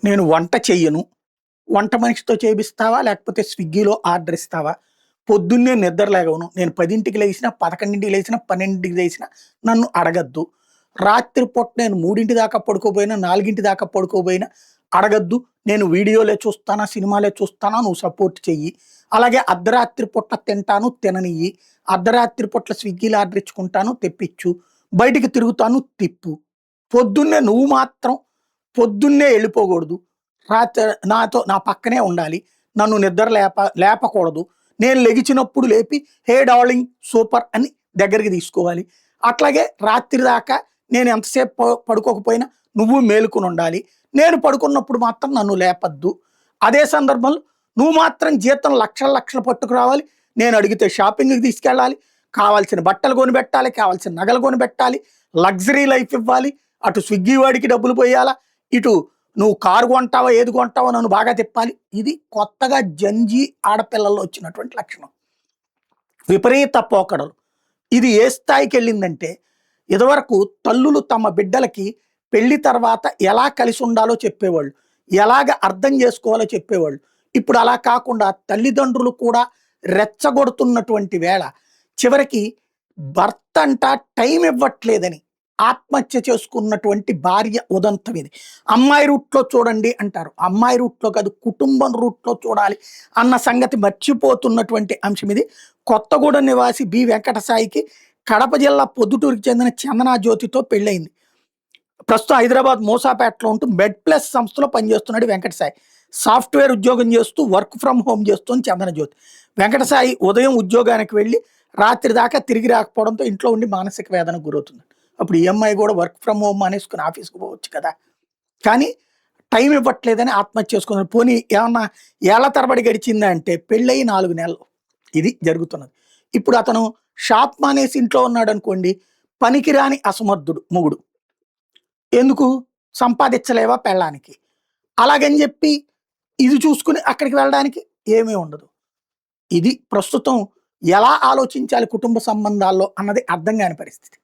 నేను వంట చెయ్యను. వంట మనిషితో చేపిస్తావా? లేకపోతే స్విగ్గీలో ఆర్డర్ ఇస్తావా? పొద్దున్నే నిద్ర లేగవను. నేను 10కి లేసినా, 11కి లేసినా, 12కి లేసినా నన్ను అడగద్దు. రాత్రి పూట నేను 3 దాకా పడుకోబోయినా, 4 దాకా పడుకోబోయినా అడగద్దు. నేను వీడియోలే చూస్తానా, సినిమాలే చూస్తానా, నువ్వు సపోర్ట్ చెయ్యి. అలాగే అర్ధరాత్రి పూట తింటాను, తిననియ్యి. అర్ధరాత్రి పూట్ల స్విగ్గీలో ఆర్డర్ ఇచ్చుకుంటాను, తెప్పిచ్చు. బయటికి తిరుగుతాను, తిప్పు. పొద్దున్నే నువ్వు మాత్రం పొద్దున్నే ఎళ్ళిపోకూడదు. రాత్రి నాతో నా పక్కనే ఉండాలి. నన్ను నిద్ర లేపకూడదు. నేను లెగిచినప్పుడు లేపి హే డార్లింగ్ సూపర్ అని దగ్గరికి తీసుకోవాలి. అట్లాగే రాత్రి దాకా నేను ఎంతసేపు పడుకోకపోయినా నువ్వు మేలుకొనుండాలి. నేను పడుకున్నప్పుడు మాత్రం నన్ను లేపొద్దు. అదే సందర్భంలో నువ్వు మాత్రం జీతం లక్షలు లక్షలు పట్టుకురావాలి. నేను అడిగితే షాపింగ్‌కి తీసుకెళ్ళాలి. కావాల్సిన బట్టలు కొనిపెట్టాలి. కావాల్సిన నగలు కొనిపెట్టాలి. లగ్జరీ లైఫ్ ఇవ్వాలి. అటు స్విగ్గీ వాడికి డబ్బులు పొయ్యాలా. ఇటు నువ్వు కారు కొంటావా, ఏది కొంటావో నన్ను బాగా తిప్పాలి. ఇది కొత్తగా జంజీ ఆడపిల్లల్లో వచ్చినటువంటి లక్షణం. విపరీత పోకడలు. ఇది ఏ స్థాయికెళ్ళిందంటే, ఇదివరకు తల్లులు తమ బిడ్డలకి పెళ్లి తర్వాత ఎలా కలిసి ఉండాలో చెప్పేవాళ్ళు. ఎలాగ అర్థం చేసుకోవాలో చెప్పేవాళ్ళు. ఇప్పుడు అలా కాకుండా తల్లిదండ్రులు కూడా రెచ్చగొడుతున్నటువంటి వేళ, చివరికి భర్తంట టైం ఇవ్వట్లేదని ఆత్మహత్య చేసుకున్నటువంటి భార్య ఉదంతం ఇది. అమ్మాయి రూట్‌లో చూడండి అంటారు. అమ్మాయి రూట్‌లో కాదు, కుటుంబం రూట్‌లో చూడాలి అన్న సంగతి మర్చిపోతున్నటువంటి అంశం ఇది. కొత్తగూడెం నివాసి బి. వెంకటసాయికి కడప జిల్లా పొద్దుటూరుకి చెందిన చందనా జ్యోతితో పెళ్లయింది. ప్రస్తుతం హైదరాబాద్ మూసాపేటలో ఉంటూ మెడ్‌ప్లస్ సంస్థలో పనిచేస్తున్నాడు వెంకటసాయి. సాఫ్ట్‌వేర్ ఉద్యోగం చేస్తూ వర్క్ ఫ్రమ్ హోమ్ చేస్తోంది చందన జ్యోతి. వెంకటసాయి ఉదయం ఉద్యోగానికి వెళ్ళి రాత్రి దాకా తిరిగి రాకపోవడంతో ఇంట్లో ఉండి మానసిక వేదనకు గురవుతుంది. అప్పుడు ఈ అమ్మాయి కూడా వర్క్ ఫ్రమ్ హోమ్ మానేసుకొని ఆఫీస్‌కి పోవచ్చు కదా! కానీ టైం ఇవ్వట్లేదని ఆత్మహత్య చేసుకున్నారు. పోనీ ఏమన్నా ఏళ్ల తరబడి గడిచిందా అంటే పెళ్ళయి 4 నెలలు. ఇది జరుగుతున్నది. ఇప్పుడు అతను షాప్ మానేసి ఇంట్లో ఉన్నాడనుకోండి, పనికిరాని అసమర్థుడు మొగుడు. ఎందుకు? సంపాదిచ్చలేవా పెళ్ళానికి. అలాగని జెప్పి ఇది చూసుకొని అక్కడికి వెళ్ళడానికి ఏమీ ఉండదు. ఇది ప్రస్తుతం ఎలా ఆలోచించాలి కుటుంబ సంబంధాల్లో అన్నది అర్థం గాని పరిస్థితి.